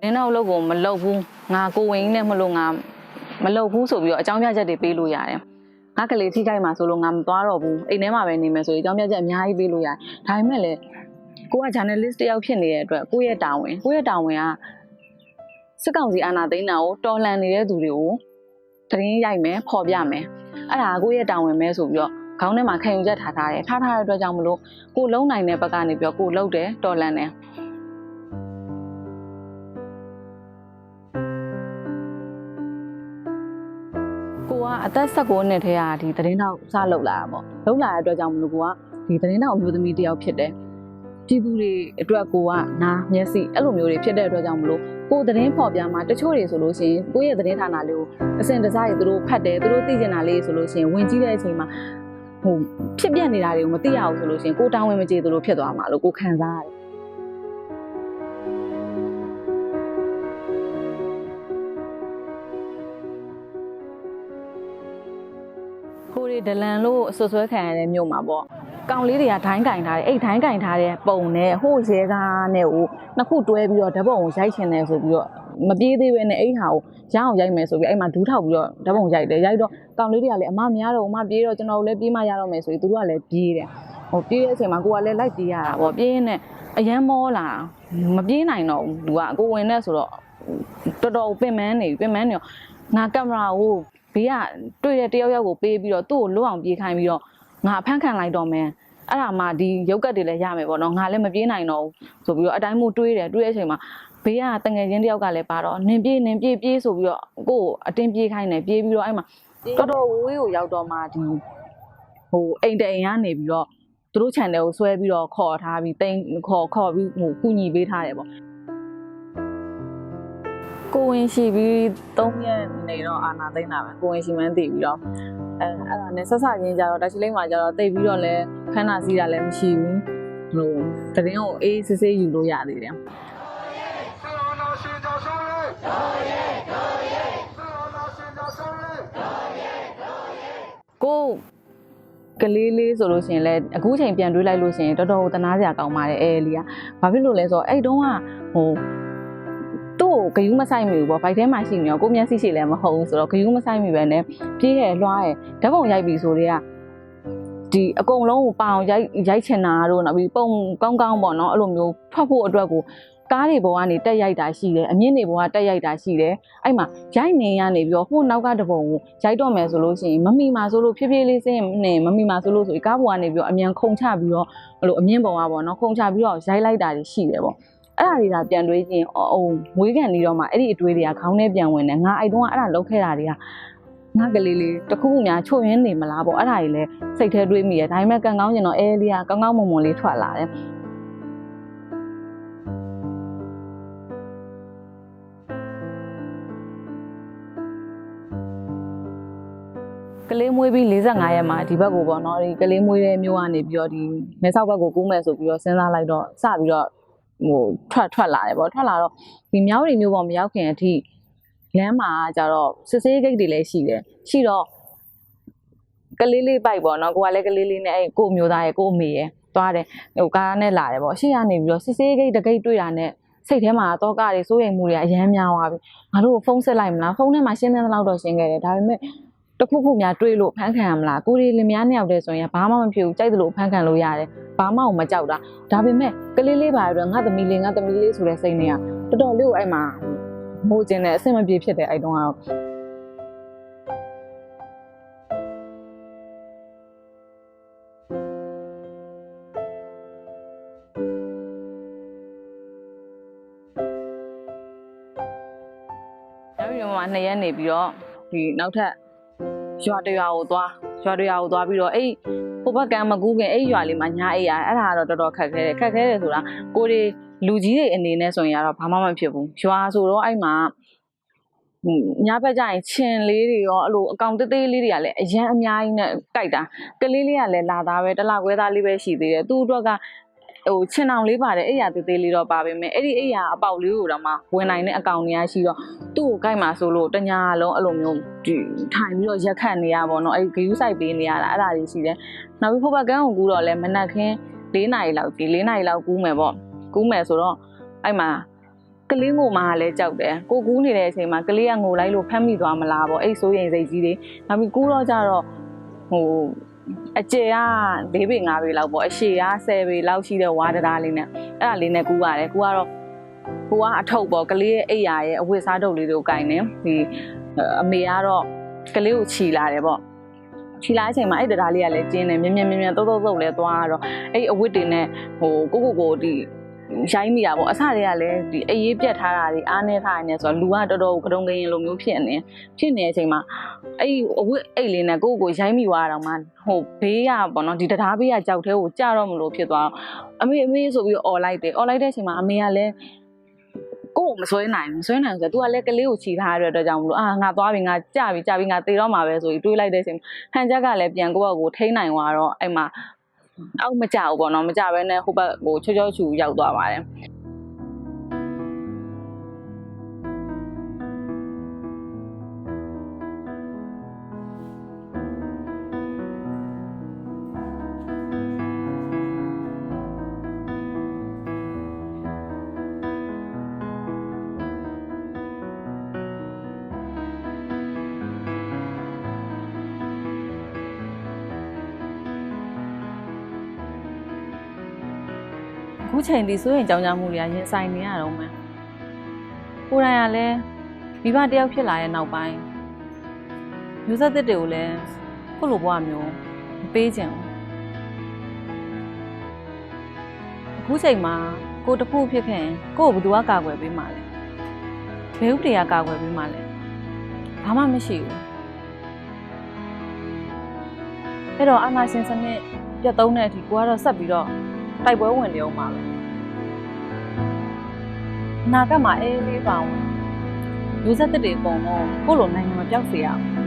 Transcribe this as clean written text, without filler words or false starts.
နင်းနောက်လို့ကိုမလုပ်ဘူးငါကိုဝင်နဲ့မလို့ငါမလုပ်ဘူးဆိုပြီးတော့အကြောင်းပြချက်တွေပေးလို့ရတယ်ငါကလေးထိခိုက်မှာဆိုလို့ငါမသွားတော့ဘူးအိမ်ထဲမှာပဲနေမယ်ဆိုရင်အကြောင်းပြချက်အများကြီးပေးလို့ရတယ်ဒါပေမဲ့လည်းကိုက journalist တယောက်ဖြစ်နေတဲ့အတွက်ကိုယ့်ရဲ့တာဝန်ကစစ်ကောင်စီအာဏာသိမ်းတာကိုတော်လှန်နေတဲ့သူတွေကိုသတင်းရိုက်မယ်ဖော်ပြမယ်အဲ့ဒါကိုယ့်ရဲ့တာဝန်ပဲဆိုပြီးတော့ခေါင်းထဲမှာခံယူချက်ထားတဲ့အတွက်ကြောင့်မလို့ကိုလုံးနိုင်တဲ့ဘက်ကနေပြီးတော့ကိုလုံးတယ်တော်လှန်တယ်အသက်16နှစ်ထဲကဒီသတင်းတောက်စလုပ်လာတာပေါ့လုပ်လာတဲ့အတွက်ကြောင့်မလို့ကိုကဒီသတင်းတောက်အမျိုးသမီးတယောက်ဖြစ်တယ်ပြည်သူတွေအတွက်ကိုကနားမျက်စိအဲ့လိုမျိုးတွေဖြစ်တဲ့အတွက်ကြောင့်မလို့ကိုသတင်းဖော်ပြမှာတချို့တွေဆိုလို့ရှိရင်ကိုရဲ့သတင်းဌာနလေးကိုအစင်တစားတွေသူတို့ဖတ်တယ်သူတို့သိကျင်တာလေးဆိုလို့ရှိရင်ဝင်ကြည့်တဲ့အချိန်မှာဟိုဖြစ်ပြနေတာတွေကိုမသိရဘူးဆိုလို့ရှိရင်ကိုတောင်းဝင်မကြေသူတို့ဖြစ်သွားမှာလို့ကိုခံစားရတယ်ကိုရီဒလန်လို့ဆွဆွဲခံရတဲ့မြို့မှာပေါ့ကောင်လေးတွေကဒိုင်းကင်ထားတယ်အဲ့ဒိုင်းကင်ထားတဲ့ပုံနဲ့ဟိုရဲကားနဲ့ဟိုနှစ်ခုတွဲပြီးတော့ဓာတ်ပုံကိုရိုက်ချင်တယ်ဆိုပြီးတော့မပြေးသေးပဲနဲ့အဲ့ဟာကိုရအောင်ရိုက်မယ်ဆိုပြီးအဲ့မှာဒူးထောက်ပြီးတော့ဓာတ်ပုံရိုက်တယ်ရိုက်တော့ကောင်လေးတွေကလည်းအမမရတော့အမပြေးတော့ကျွန်တော်တို့လည်းပြေးမှရတော့မယ်ဆိုပြီးသူတို့ကလည်းပြေးတယ်ဟိုပြေးတဲ့အချိန်မှာကိုကလည်းလိုက်ပြေးရတာပေါ့ပြေးရင်နဲ့အရန်မောလာမပြေးနိုင်တော့ဘူးသူကကိုဝင်နဲ့ဆိုတော့တော်တော်ပင်မန်းနေတော့ငါကင်မရာကိုဘေးကတွေ့တဲ့တယောက်ကိုပေးပြီးတော့သူ့ကိုလွတ်အောင်ပြေးခိုင်းပြီးတော့ငါဖမ်းခံလိုက်တော့မယ်အဲ့ဒါမှဒီရုပ်ကတ်တွေလည်းရမယ်ပေါ့နော်ငါလည်းမပြေးနိုင်တော့ဘူးဆိုပြီးတော့အတိုင်းမို့တွေးတဲ့အချိန်မှာဘေးကတငယ်ချင်းတယောက်ကလည်းပါတော့နင်ပြေးဆိုပြီးတော့ကို့အတင်းပြေးခိုင်းတယ်ပြေးပြီးတော့အဲ့မှာတော်တော်ဝေးကိုရောက်တော့မှဒီဟိုအိမ်တအိမ်ကနေပြီးတော့သူတို့ channel ကိုဆွဲပြီးတော့ခေါ်ထားပြီးတိန်ခေါ်ပြီးဟိုကုညီပေးထားတယ်ပေါ့ကိုဝင်ရှိပြီး3ရက်နေတော့အာနာသိမ့်တာပဲကိုဝင်ရှိမှန်းသိပြီးတော့အဲ့ဒါနဲ့ဆက်စချင်းကြတော့တချိလိမ့်မှာကြတော့တိတ်ပြီးတော့လဲခန်းနာစီးတာလည်းမရှိဘူးဟိုသတင်းကိုအေးစစ်စစ်ယူလို့ရသေးတယ်ကိုကလေးလေးဆိုလို့ရှိရင်လည်းအခုချိန်ပြန်တွေးလိုက်လို့ရှိရင်တော်တော်သနာစရာကောင်းပါတယ်အဲလီကဘာဖြစ်လို့လဲဆိုတော့အဲ့တုန်းကဟိုသူ့ကိုဂယူးမဆိုင်မိဘူးပေါ့ဘိုက်ထဲမှာရှိနေတော့ကိုမျက်စိရှိလည်းမဟုတ်ဘူးဆိုတော့ဂယူးမဆိုင်မိပဲနဲ့ပြေးရလွှားရဓာတ်ပုံရိုက်ပြီဆိုတော့ဒီအကုန်လုံးကိုပအောင်ရိုက်ချင်တာတို့နောက်ပြီးပုံကောင်းပေါ့နော်အဲ့လိုမျိုးဖတ်ဖို့အတွက်ကိုကားတွေပေါ်ကနေတက်ရိုက်တာရှိတယ်အမြင့်တွေပေါ်ကတက်ရိုက်တာရှိတယ်အဲ့မှာရိုက်နေရနေပြီးတော့ဟိုနောက်ကတပုံကိုရိုက်တော့မယ်ဆိုလို့ရှိရင်မမီမှာဆိုလို့ဖြည်းဖြည်းလေးစင်းနေမမီမှာဆိုလို့ဆိုကားပေါ်ကနေပြီးတော့အမြန်ခုန်ချပြီးတော့အဲ့လိုအမြင့်ပေါ်ကပေါ့နော်ခုန်ချပြီးတော့ရိုက်လိုက်တာတွေရှိတယ်ပေါ့အဲ့ဒါတွေကပြန်တွေးချင်းမွေးကန်နေတော့မှအဲ့ဒီအတွေးတွေကခေါင်းထဲပြန်ဝင်တယ်ငါအဲ့တုန်းကအဲ့ဒါလုပ်ခဲ့တာတွေကငါကလေးလေးတခုခုများချို့ရင်းနေမလားပေါ့အဲ့ဒါကြီးလဲစိတ်ထဲတွေးမိတယ်ဒါပေမဲ့ကန်ကောင်းကျင်တော့အဲလေးကကောင်းကောင်းမွန်မွန်လေးထွက်လာတယ်ကလေးမွေးပြီး45ရက်မှာဒီဘက်ကိုပေါ့နော်ဒီကလေးမွေးတဲ့မျိုးကနေပြီးတော့ဒီမဲဆောက်ဘက်ကိုကူးမယ်ဆိုပြီးတော့စဉ်းစားလိုက်တော့စပြီးတော့ဟိုထွက်လာတယ်ပေါ့ထွက်လာတော့ဒီမြောက်ရီမျိုးပေါ်မရောက်ခင်အထိလမ်းမှာကျတော့စစ်ဆေးဂိတ်တွေလည်းရှိတယ်ရှိတော့ကလေးလေးပိုက်ပေါ့နော်ကိုကလည်းကလေးလေးနဲ့အဲ့ကိုမျိုးသားရဲ့ကိုအမေရဲ့သွားတယ်ဟိုကားနဲ့လာတယ်ပေါ့ရှေ့ကနေပြီးတော့စစ်ဆေးဂိတ်တဂိတ်တွေ့တာနဲ့စိတ်ထဲမှာတော့ကတွေစိုးရိမ်မှုတွေအများများသွားပြီငါတို့ဖုန်းဆက်လိုက်မလားဖုန်းထဲမှာရှင်းနေသလောက်တော့ရှင်းခဲ့တယ်ဒါပေမဲ့တခုခုများတွေးလို့ဖမ်းခံရမလားကိုရီလင်မယားနှစ်ယောက်တည်းဆိုရင်ဘာမှမဖြစ်ဘူးကြိုက်သလိုဖမ်းခံလို့ရတယ်ဘာမှမကြောက်တာဒါပေမဲ့ကလေးလေးပါရတော့ငါသမီးလေးဆိုတဲ့စိတ်နဲ့ကတော်တော်လေးကိုအဲ့မှာမိုးကျင်တဲ့အဆင်မပြေဖြစ်တယ်အဲ့တုန်းကတော့နောက်ပြီးတော့2ရက်နေပြီးတော့ဒီနောက်ထပ်ရွာတရွာကိုသွားပြီးတော့အဲ့ဟိုဘက်ကမကူးခင်အဲ့ရွာလေးမှာညာအိတ်ရအဲ့ဒါကတော့တော်တော်ခက်ခဲတယ်ဆိုတာကိုတွေလူကြီးတွေအနေနဲ့ဆိုရင်ကတော့ဘာမှမဖြစ်ဘူးရွာဆိုတော့အဲ့မှာညဘက်ကျရင်ချင်းလေးတွေရောအဲ့လိုအကောင်သေးလေးတွေကလည်းအရန်အများကြီးနဲ့ကြိုက်တာကလေးလေးကလည်းလာသားပဲတလခွဲသားလေးပဲရှိသေးတယ်သူ့အတွက်က ချင်အောင်လေးပါတယ်အဲ့ရသေးသေးလေးတော့ပါပဲမယ်အဲ့ဒီအဲ့ရအပေါက်လေးကိုတော့မှဝင်နိုင်တဲ့အကောင်တွေကရှိတော့သူ့ကိုကြိုက်မှာဆိုလို့တညာလုံးအဲ့လိုမျိုးဒီထိုင်ပြီးတော့ရက်ခတ်နေရပါတော့အဲ့ဂယူးဆိုင်ပေးနေရတာအဲ့ဒါကြီးရှိတယ်နောက်ပြီးဖိုးဘကန်းကိုကူတော့လဲမနက်ခင်း4နာရီလောက်ဒီ4နာရီလောက်ကူးမယ်ပေါ့ကူးမယ်ဆိုတော့အဲ့မှာကလေးငိုမှလည်းကြောက်တယ်ကိုကူးနေတဲ့အချိန်မှာကလေးကငိုလိုက်လို့ဖမ်းမိသွားမလားပေါ့အဲ့ဆိုရင်စိတ်ကြီးတွေနောက်ပြီးကူးတော့ကြတော့အကျယ်က4ပေ5ပေလောက်ပေါ့အရှည်က10ပေလောက်ရှိတဲ့ဝါးတရားလေးနဲ့အဲ့ဒါလေးနဲ့ကူးရတယ်ကူးကတော့ကိုကအထုပ်ပေါ့ကလေးရဲ့အိယာရဲ့အဝတ်စားတုပ်လေးတွေကိုကင်နေဒီအမေကတော့ကလေးကိုခြီလာတယ်ပေါ့ခြီလာတဲ့အချိန်မှာအဲ့တရားလေးကလည်းကျင်းတယ်မြင်တုတ်လဲသွားတော့အဲ့အဝတ်တွေနဲ့ကိုဒီရိုင်းမိတာပေါ့အစတွေကလည်းဒီအေးရေးပြတ်ထားတာတွေအားနေထားနေဆိုတော့လူကတော်တော်ကတုံးကရင်လိုမျိုးဖြစ်နေတဲ့အချိန်မှာအဲ့အဝတ်အိတ်လေးနဲ့ကိုရိုင်းမိသွားတော့မှဘေးကပေါ့နော်ဒီတရားဘေးကကြောက်သေးကိုကြတော့မလို့ဖြစ်သွားတော့အမေဆိုပြီးអော်လိုက်တယ်អော်လိုက်တဲ့အချိန်မှာအမေကလည်းကိုမဆွဲနိုင်ဆိုတော့ तू ကလည်းကလေးကိုခြိထားရတဲ့အတွက်ကြောင့်မလို့ငါသွားပြီငါကြပြီငါသေတော့မှာပဲဆိုပြီးတွေးလိုက်တဲ့အချိန်ဟန်ချက်ကလည်းပြန်ကိုထိန်းနိုင်သွားတော့အဲ့မှာအောက်မကြဘူးပေါ့နော်မကြဘဲနဲ့ဟိုဘက်ချောချူရောက်သွားပါတယ်အခုချိန်ဒီဆိုရင်ကြောင်ကြမှုတွေကရင်ဆိုင်နေရတော့မှကိုရိုင်းကလည်းမိဘတယောက်ဖြစ်လာတဲ့နောက်ပိုင်းမျိုးဆက်သစ်တွေကိုလည်းကိုလိုဘွားမျိုးမပေးချင်ဘူးအခုချိန်မှာကိုတခုဖြစ်ခင်ကိုဘယ်သူကကာကွယ်ပေးမှလဲဘယ်ဥပဒေကကာကွယ်ပေးမှလဲဘာမှမရှိဘူးအဲ့တော့အာဏာရှင်စနစ်ပြတ်သုံးတဲ့အထိကိုကတော့ဆက်ပြီးတော့တိုက်ပွဲဝင်နေအောင်ပါပဲနာကမှာအေးလေးပါဝင်လူဆက်တဲ့တွေအကုန်လုံးကိုလိုနိုင်ငံမပြောက်စေရဘူး